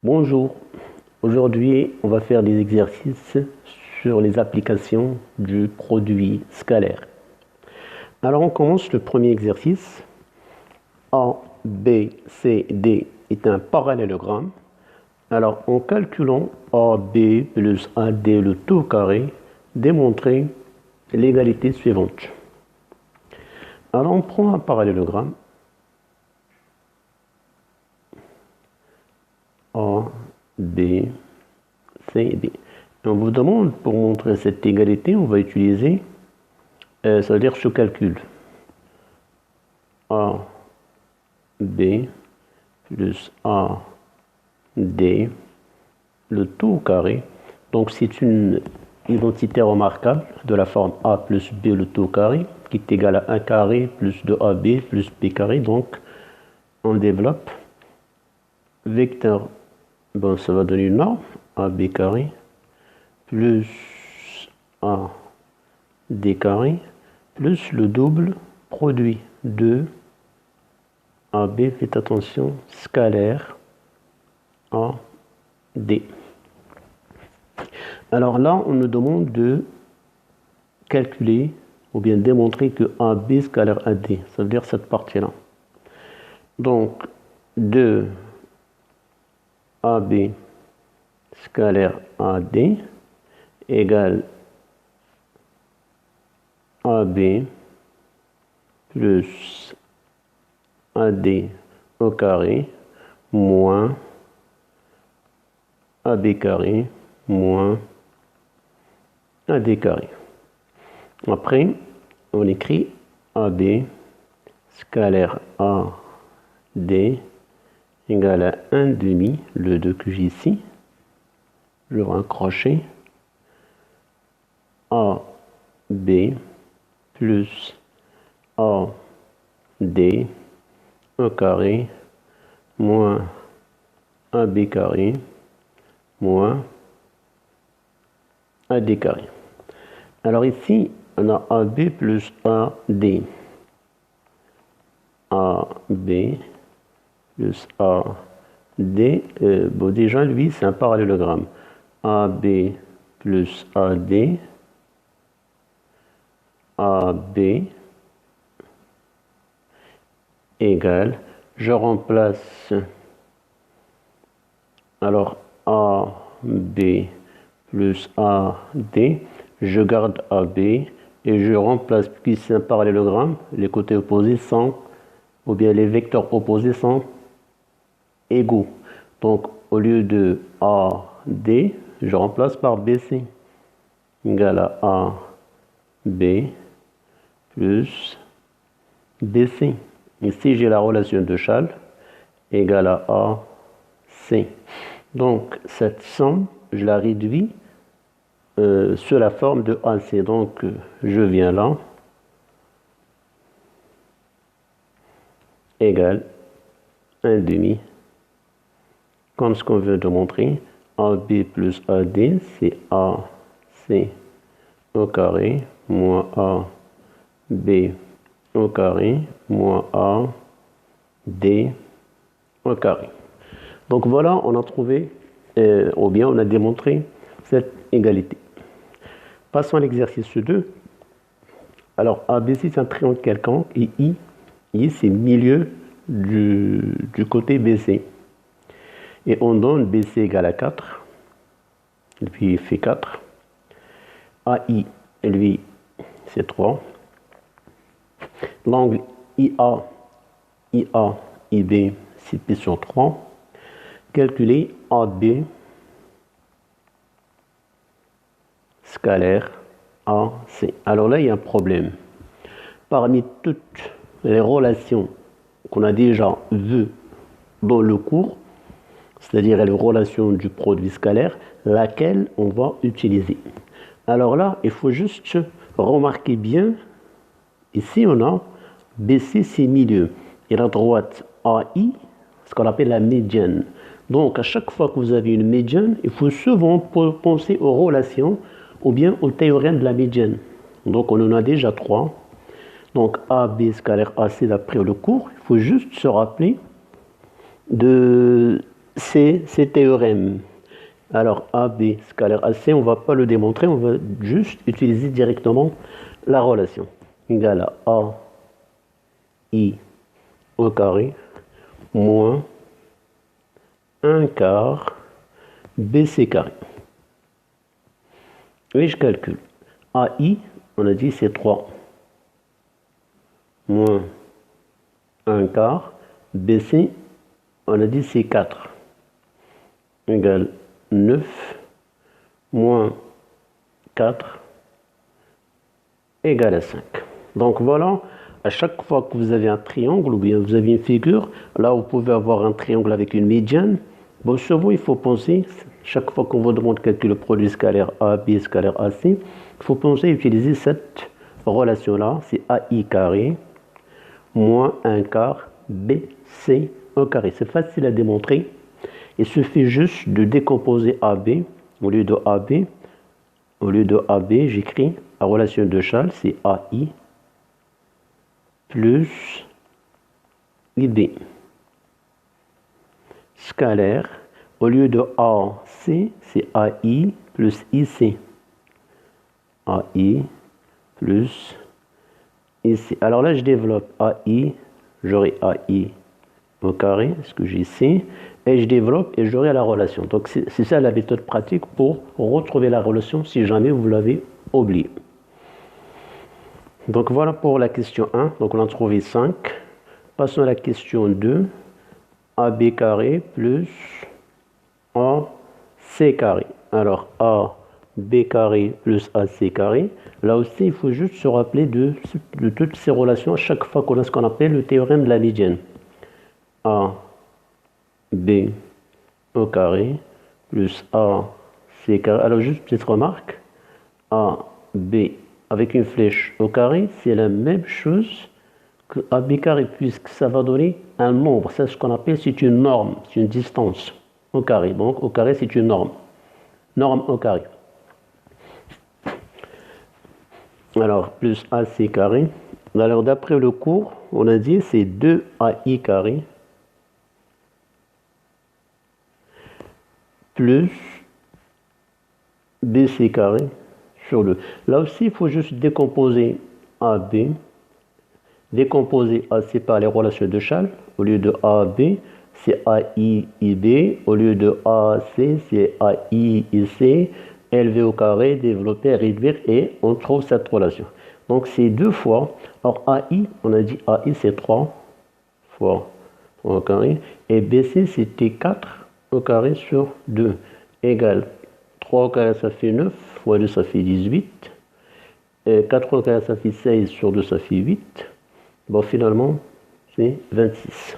Bonjour, aujourd'hui on va faire des exercices sur les applications du produit scalaire. Alors on commence le premier exercice. A, B, C, D est un parallélogramme. Alors en calculant AB plus AD le tout carré, démontrer l'égalité suivante. Alors on prend un parallélogramme. A, B, C, D. On vous demande, pour montrer cette égalité, on va utiliser, ça veut dire ce calcul. A, B, plus A, D, le tout carré. Donc c'est une identité remarquable de la forme A plus B le tout carré, qui est égal à 1 carré plus 2AB plus B carré. Donc on développe vecteur, bon, ça va donner une norme, AB carré plus A D carré plus le double produit de AB, faites attention, scalaire A D. Alors là, on nous demande de calculer ou bien démontrer que AB scalaire AD, ça veut dire cette partie-là. Donc, 2 AB scalaire AD égale AB plus AD au carré moins AB carré moins AD carré. Après, on écrit AB scalaire AD égale à 1 demi, le 2 que j'ai ici, je vais raccrocher, AB plus AD au carré moins AB carré moins AD carré. Alors ici, on a AB plus AD. AB plus AD. Bon, déjà, lui, c'est un parallélogramme. AB plus AD. AB égale, je remplace, alors AB plus AD, je garde AB et je remplace, puisque c'est un parallélogramme, les côtés opposés sont, ou bien les vecteurs opposés sont égaux. Donc au lieu de AD, je remplace par BC, égale à AB plus BC. Ici, j'ai la relation de Chasles égale à AC. Donc, cette somme, je la réduis sur la forme de AC. Donc, je viens là, égale 1 demi. Comme ce qu'on veut de montrer, AB plus AD, c'est AC au carré moins AB au carré moins AD au carré. Donc voilà, on a trouvé, ou bien on a démontré cette égalité. Passons à l'exercice 2. Alors ABC c'est un triangle quelconque et I c'est milieu du côté BC. Et on donne BC égale à 4, et puis il fait 4. AI, lui, c'est 3. L'angle IA, IB, c'est pi sur 3. Calculer AB scalaire AC. Alors là, il y a un problème. Parmi toutes les relations qu'on a déjà vues dans le cours, c'est-à-dire les relations du produit scalaire, laquelle on va utiliser. Alors là, il faut juste remarquer bien, ici on a BC, c'est milieu, et la droite AI, ce qu'on appelle la médiane. Donc à chaque fois que vous avez une médiane, il faut souvent penser aux relations ou bien au théorème de la médiane. Donc on en a déjà 3. Donc AB scalaire AC d'après le cours, il faut juste se rappeler de ces théorèmes. Alors, AB scalaire AC, on ne va pas le démontrer, on va juste utiliser directement la relation. Égale à AI au carré moins 1 quart BC carré. Et je calcule. AI, on a dit c'est 3 moins 1 quart. BC, on a dit c'est 4. Égale 9 moins 4 égale à 5. Donc voilà, à chaque fois que vous avez un triangle ou bien vous avez une figure, là vous pouvez avoir un triangle avec une médiane. Bon, souvent il faut penser, chaque fois qu'on vous demande de calculer le produit scalaire AB scalaire AC, il faut penser à utiliser cette relation-là, c'est AI carré moins 1 quart BC au carré. C'est facile à démontrer. Il suffit juste de décomposer AB. Au lieu de AB, j'écris la relation de Charles, c'est AI plus IB. Scalaire, au lieu de AC, c'est AI plus IC. AI plus IC. Alors là, je développe AI, j'aurai AI au carré, ce que j'ai ici, et je développe et j'aurai la relation. Donc c'est ça la méthode pratique pour retrouver la relation si jamais vous l'avez oublié. Donc voilà pour la question 1, donc on a trouvé 5. Passons à la question 2, AB carré plus AC carré. Alors AB carré plus AC carré, là aussi il faut juste se rappeler de toutes ces relations à chaque fois qu'on a ce qu'on appelle le théorème de la médiane. A B au carré plus A C carré. Alors juste petite remarque, A B avec une flèche au carré, c'est la même chose que AB carré puisque ça va donner un nombre. C'est ce qu'on appelle, c'est une norme, c'est une distance au carré. Donc au carré c'est une norme. Norme au carré. Alors plus AC carré. Alors d'après le cours, on a dit c'est 2AI carré plus BC carré sur 2. Là aussi, il faut juste décomposer AB, décomposer AC par les relations de Charles. Au lieu de AB, c'est AI, IB. Au lieu de AC, c'est AI, IC. Élevé au carré, développer, réduire, et on trouve cette relation. Donc c'est 2 fois. Or AI, on a dit AI, c'est 3 fois au carré. Et BC, c'était 4 au carré sur 2, égale 3 au carré, ça fait 9, fois 2, ça fait 18. Et 4 au carré, ça fait 16, sur 2, ça fait 8. Bon, finalement, c'est 26.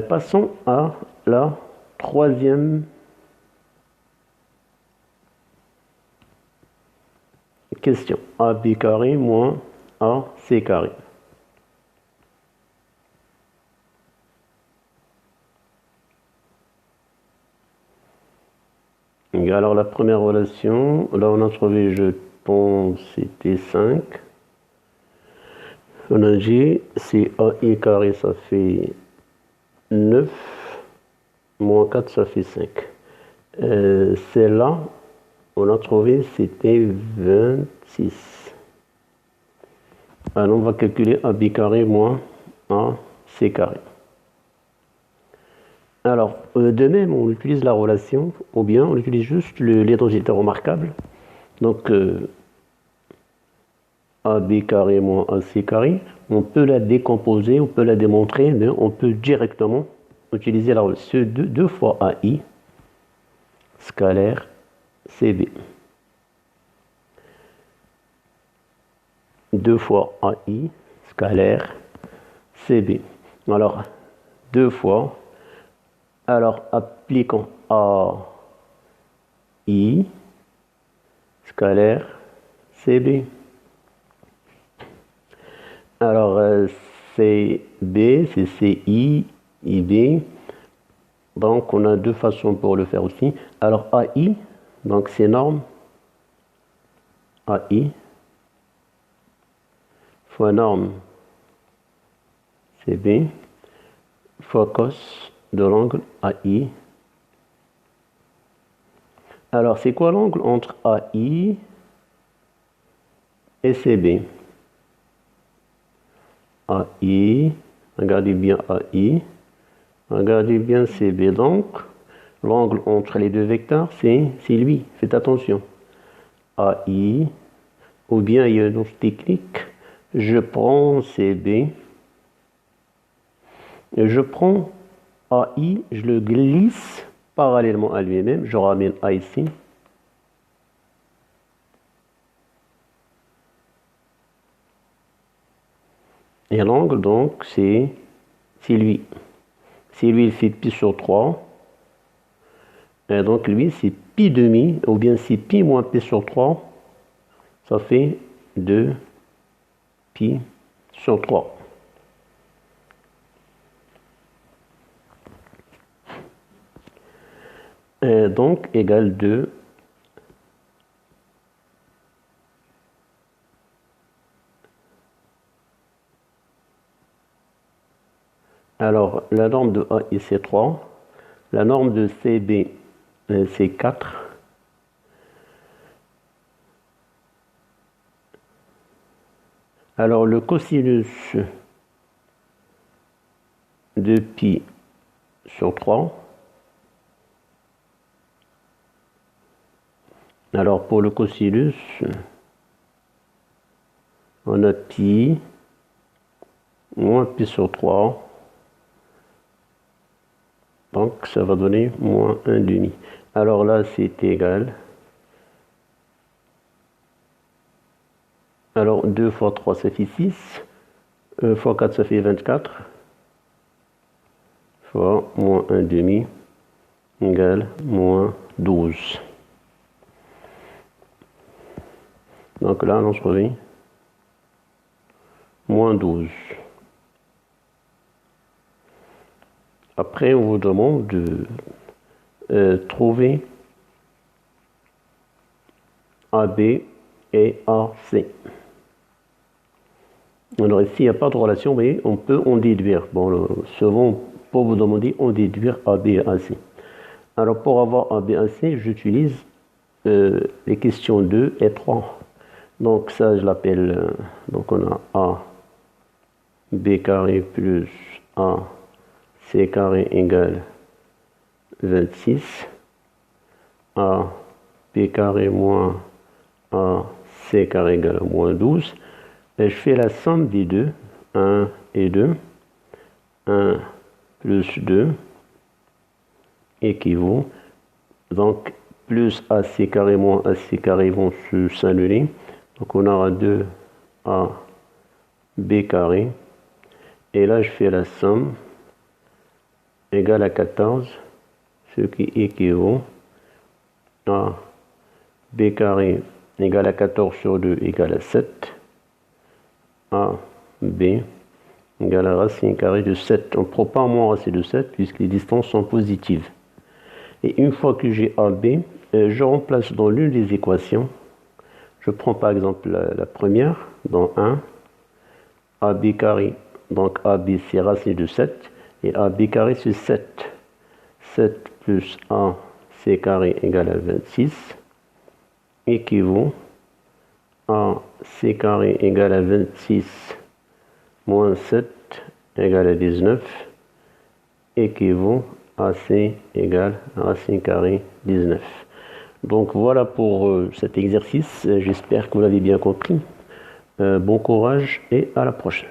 Passons à la troisième question. AB carré moins AC carré. Alors la première relation, là on a trouvé, je pense, c'était 5. On a dit, c'est AI carré, ça fait 9, moins 4, ça fait 5. Celle-là, on a trouvé, c'était 26. Alors on va calculer AB carré moins AC carré. Alors, de même, on utilise la relation, ou bien on utilise juste l'étangéité remarquable. Donc, AB carré moins AC carré, on peut la décomposer, on peut la démontrer, mais on peut directement utiliser la relation 2 fois AI scalaire CB. 2 fois AI scalaire CB. Alors, 2 fois. Alors, appliquons AI scalaire CB. Alors, CB, c'est CI, IB. Donc, on a 2 façons pour le faire aussi. Alors, AI, donc c'est norme. AI fois norme CB. fois cos de l'angle AI. Alors, c'est quoi l'angle entre AI et CB? AI, regardez bien AI, regardez bien CB. Donc, l'angle entre les deux vecteurs, c'est lui. Faites attention. AI, ou bien il y a une autre technique. Je prends CB, et je prends AI, je le glisse parallèlement à lui-même, je ramène A ici. Et l'angle, donc, c'est lui. Si lui, il fait pi sur 3, et donc lui, c'est pi demi, ou bien c'est pi moins pi sur 3, ça fait 2 pi sur 3. Et donc, égale 2. Alors, la norme de AI, c'est 3. La norme de CB, c'est 4. Alors, le cosinus de pi sur 3. Alors, pour le cosinus, on a pi moins pi sur 3. Donc, ça va donner moins 1 demi. Alors là, c'est égal. Alors, 2 fois 3, ça fait 6. Fois 4, ça fait 24. Fois moins 1 demi égale moins 12. Donc là, on se revient. Moins 12. Après, on vous demande de trouver AB et AC. Alors ici, il n'y a pas de relation, mais on peut en déduire. Bon, souvent, pour vous demander, on déduire AB et AC. Alors pour avoir AB et AC, j'utilise les questions 2 et 3. Donc ça, je l'appelle, donc on a A, B carré plus A, C carré égale 26. A, B carré moins A, C carré égale moins 12. Et je fais la somme des deux, 1 et 2. 1 plus 2 équivaut, donc plus AC carré moins AC carré vont s'annuler. Donc on aura 2 A B carré. Et là je fais la somme égale à 14, ce qui équivaut à B carré égale à 14 sur 2 égale à 7. A B égale à racine carrée de 7. On ne prend pas moins racine de 7 puisque les distances sont positives. Et une fois que j'ai AB, je remplace dans l'une des équations. Je prends par exemple la première, dans 1, AB carré, donc AB c'est racine de 7, et AB carré c'est 7. 7 plus AC carré égale à 26, équivaut à C carré égale à 26 moins 7 égale à 19, équivaut à C égale racine carrée 19. Donc voilà pour cet exercice, j'espère que vous l'avez bien compris. Bon courage et à la prochaine.